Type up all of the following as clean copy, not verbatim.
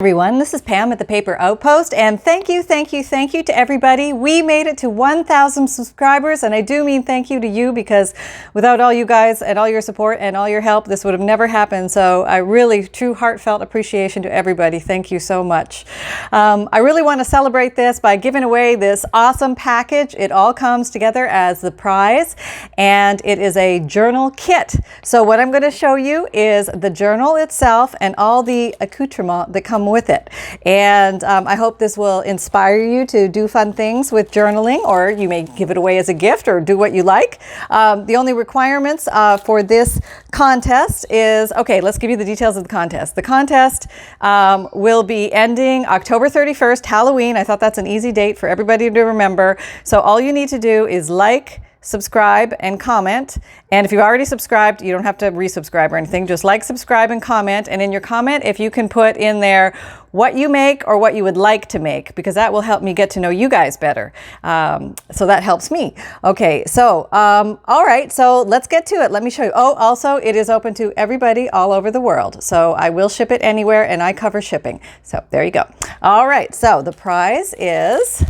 Everyone, this is Pam at the Paper Outpost, and thank you to everybody. We made it to 1,000 subscribers, and I do mean thank you to you, because without all you guys and all your support and all your help, this would have never happened. So I really, true heartfelt appreciation to everybody. Thank you so much. I really want to celebrate this by giving away this awesome package. It all comes together as the prize, and it is a journal kit. So what I'm going to show you is the journal itself and all the accoutrements that come with it. And I hope this will inspire you to do fun things with journaling, or you may give it away as a gift or do what you like. The only requirements for this contest is, okay, let's give you the details of the contest. The contest will be ending October 31st, Halloween. I thought that's an easy date for everybody to remember. So all you need to do is like, subscribe, and comment. And if you've already subscribed, you don't have to resubscribe or anything. Just like, subscribe, and comment. And in your comment, if you can put in there what you make or what you would like to make, because that will help me get to know you guys better. So that helps me. Okay, so all right, so let's get to it. Let me show you. Oh, also, it is open to everybody all over the world. So I will ship it anywhere, and I cover shipping. So there you go. All right, so the prize is,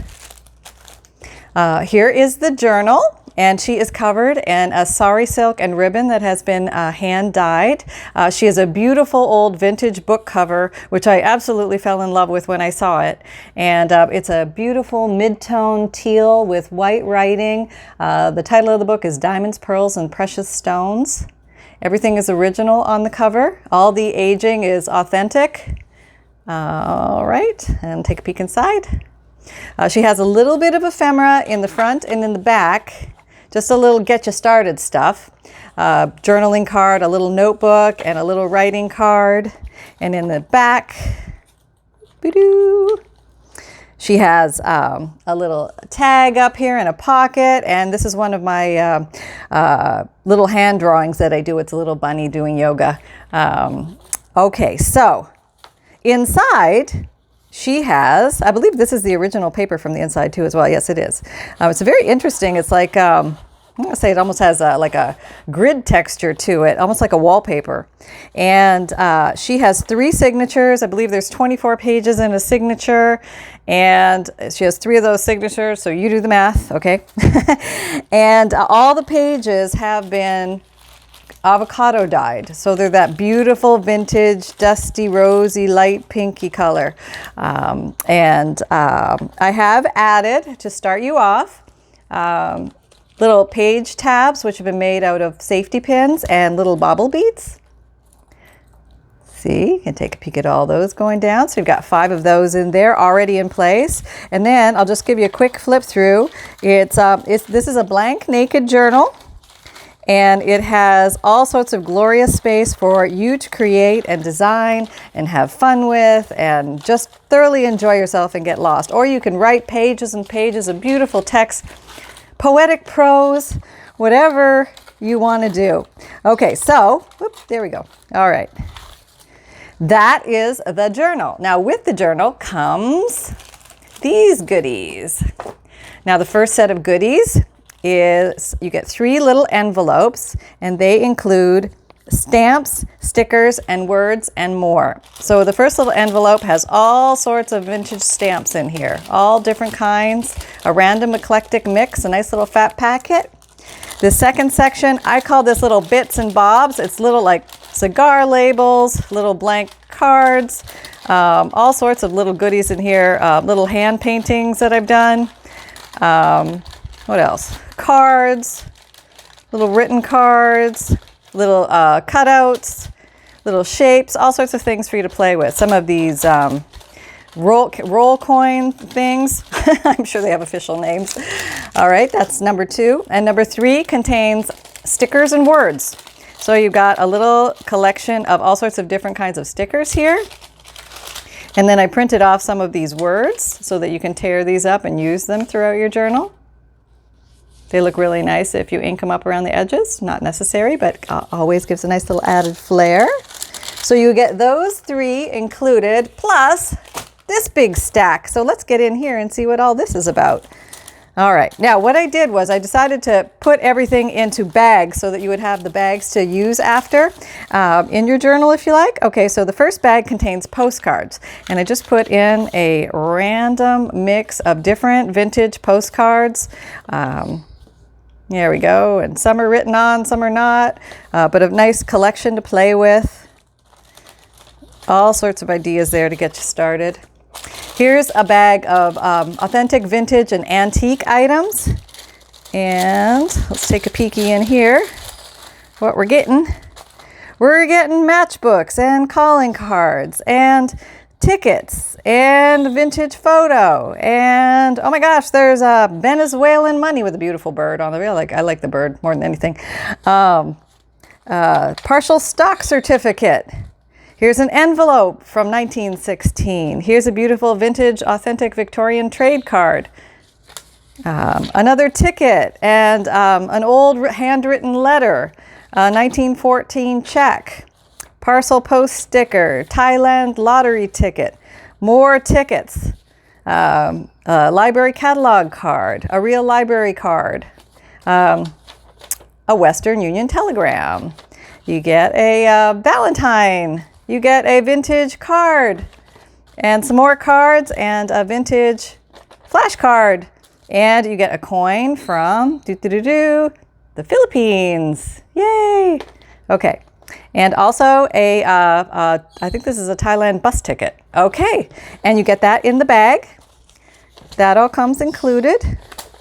here is the journal. And she is covered in a sari silk and ribbon that has been hand dyed. She has a beautiful old vintage book cover, which I absolutely fell in love with when I saw it. And it's a beautiful mid-tone teal with white writing. The title of the book is Diamonds, Pearls, and Precious Stones. Everything is original on the cover. All the aging is authentic. All right, and take a peek inside. She has a little bit of ephemera in the front and in the back. Just a little get you started stuff. Journaling card, a little notebook, and a little writing card. And in the back, she has a little tag up here in a pocket. And this is one of my little hand drawings that I do. It's a little bunny doing yoga. Okay, so inside, she has, I believe this is the original paper from the inside too as well. Yes, it is. It's very interesting. It's like, I'm going to say it almost has like a grid texture to it, almost like a wallpaper. And she has 3 signatures. I believe there's 24 pages in a signature. And she has 3 of those signatures. So you do the math, okay? And all the pages have been avocado dyed, so they're that beautiful vintage dusty rosy light pinky color. And I have added, to start you off, little page tabs which have been made out of safety pins and little bobble beads. See, you can take a peek at all those going down. So you've got 5 of those in there already in place. And then I'll just give you a quick flip through. This is a blank naked journal. And it has all sorts of glorious space for you to create and design and have fun with and just thoroughly enjoy yourself and get lost. Or you can write pages and pages of beautiful text, poetic prose, whatever you want to do. Okay, so, whoops, there we go. All right. That is the journal. Now with the journal comes these goodies. Now the first set of goodies is you get 3 little envelopes, and they include stamps, stickers, and words, and more. So the first little envelope has all sorts of vintage stamps in here, all different kinds, a random eclectic mix, a nice little fat packet. The second section, I call this little bits and bobs. It's little like cigar labels, little blank cards, all sorts of little goodies in here, little hand paintings that I've done. What else? Cards, little written cards, little cutouts, little shapes, all sorts of things for you to play with. Some of these roll coin things, I'm sure they have official names. All right, that's number 2. And number 3 contains stickers and words. So you've got a little collection of all sorts of different kinds of stickers here. And then I printed off some of these words so that you can tear these up and use them throughout your journal. They look really nice if you ink them up around the edges. Not necessary, but always gives a nice little added flair. So you get those 3 included, plus this big stack. So let's get in here and see what all this is about. All right, now what I did was I decided to put everything into bags so that you would have the bags to use after in your journal if you like. Okay, so the first bag contains postcards, and I just put in a random mix of different vintage postcards. There we go, and some are written on, some are not, but a nice collection to play with. All sorts of ideas there to get you started. Here's a bag of authentic, vintage, and antique items. And let's take a peeky in here. What we're getting. We're getting matchbooks and calling cards and tickets and vintage photo. And oh my gosh, there's a Venezuelan money with a beautiful bird on the reel. I like the bird more than anything. Partial stock certificate. Here's an envelope from 1916. Here's a beautiful vintage, authentic Victorian trade card. Another ticket and an old handwritten letter, 1914 check, parcel post sticker, Thailand lottery ticket, more tickets, a library catalog card, a real library card, a Western Union telegram. You get a Valentine. You get a vintage card and some more cards and a vintage flashcard. And you get a coin from the Philippines. Yay! Okay. And also I think this is a Thailand bus ticket. Okay. And you get that in the bag. That all comes included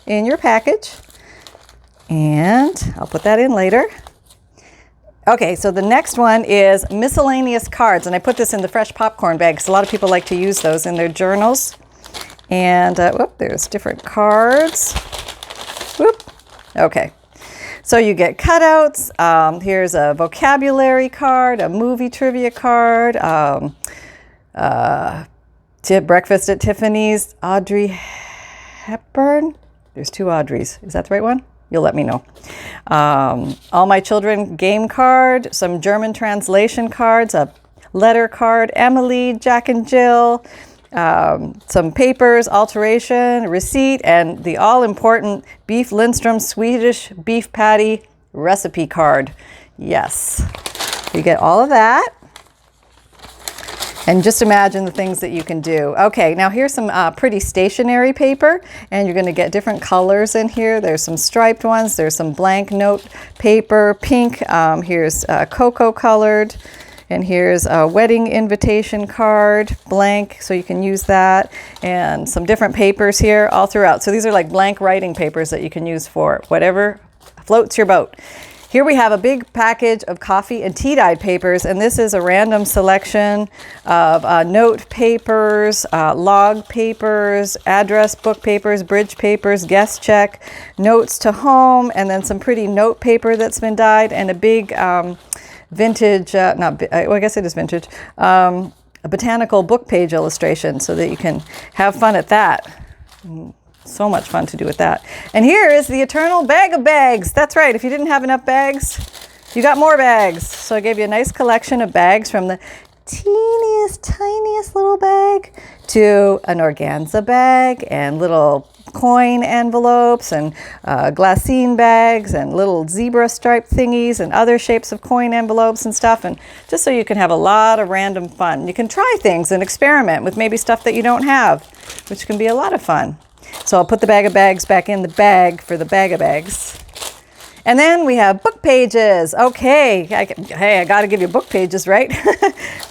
in your package. And I'll put that in later. Okay, so the next one is miscellaneous cards, and I put this in the fresh popcorn bag because a lot of people like to use those in their journals. And there's different cards. Whoop. Okay, so you get cutouts. Here's a vocabulary card, a movie trivia card, breakfast at Tiffany's, Audrey Hepburn. There's two Audreys. Is that the right one? You'll let me know. All My Children game card, some German translation cards, a letter card, Emily, Jack and Jill, some papers, alteration, receipt, and the all-important Beef Lindstrom Swedish beef patty recipe card. Yes, you get all of that. And just imagine the things that you can do. Okay, now here's some pretty stationery paper, and you're gonna get different colors in here. There's some striped ones, there's some blank note paper, pink, here's cocoa colored, and here's a wedding invitation card, blank, so you can use that, and some different papers here all throughout. So these are like blank writing papers that you can use for whatever floats your boat. Here we have a big package of coffee and tea-dyed papers, and this is a random selection of note papers, log papers, address book papers, bridge papers, guest check, notes to home, and then some pretty note paper that's been dyed, and a big vintage, I guess it is vintage, a botanical book page illustration so that you can have fun at that. So much fun to do with that. And here is the eternal bag of bags. That's right. If you didn't have enough bags, you got more bags. So I gave you a nice collection of bags from the teeniest, tiniest little bag to an organza bag and little coin envelopes and glassine bags and little zebra stripe thingies and other shapes of coin envelopes and stuff. And just so you can have a lot of random fun. You can try things and experiment with maybe stuff that you don't have, which can be a lot of fun. So I'll put the bag of bags back in the bag for the bag of bags. And then we have book pages. Okay, hey, I got to give you book pages, right?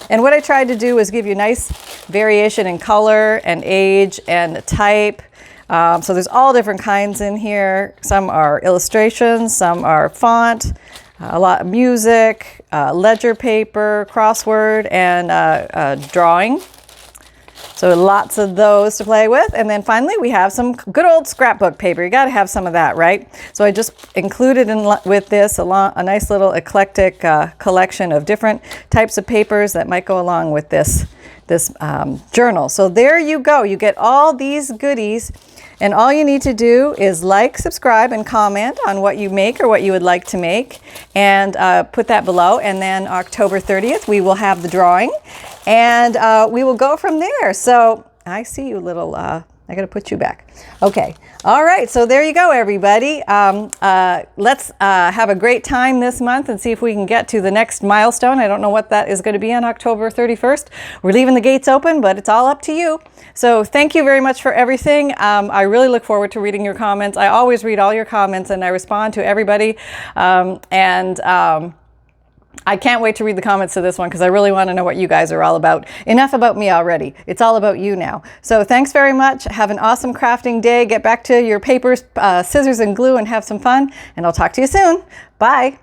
And what I tried to do was give you nice variation in color and age and type. So there's all different kinds in here. Some are illustrations, some are font, a lot of music, ledger paper, crossword, and drawing. So lots of those to play with. And then finally, we have some good old scrapbook paper. You got to have some of that, right? So I just included with this a nice little eclectic collection of different types of papers that might go along with this journal. So there you go. You get all these goodies. And all you need to do is like, subscribe, and comment on what you make or what you would like to make. And put that below. And then October 30th, we will have the drawing. And we will go from there. So I see you little I got to put you back. Okay. All right. So there you go, everybody. Let's have a great time this month and see if we can get to the next milestone. I don't know what that is going to be on October 31st. We're leaving the gates open, but it's all up to you. So thank you very much for everything. I really look forward to reading your comments. I always read all your comments and I respond to everybody. I can't wait to read the comments to this one because I really want to know what you guys are all about. Enough about me already. It's all about you now. So thanks very much. Have an awesome crafting day. Get back to your papers, scissors and glue, and have some fun. And I'll talk to you soon. Bye.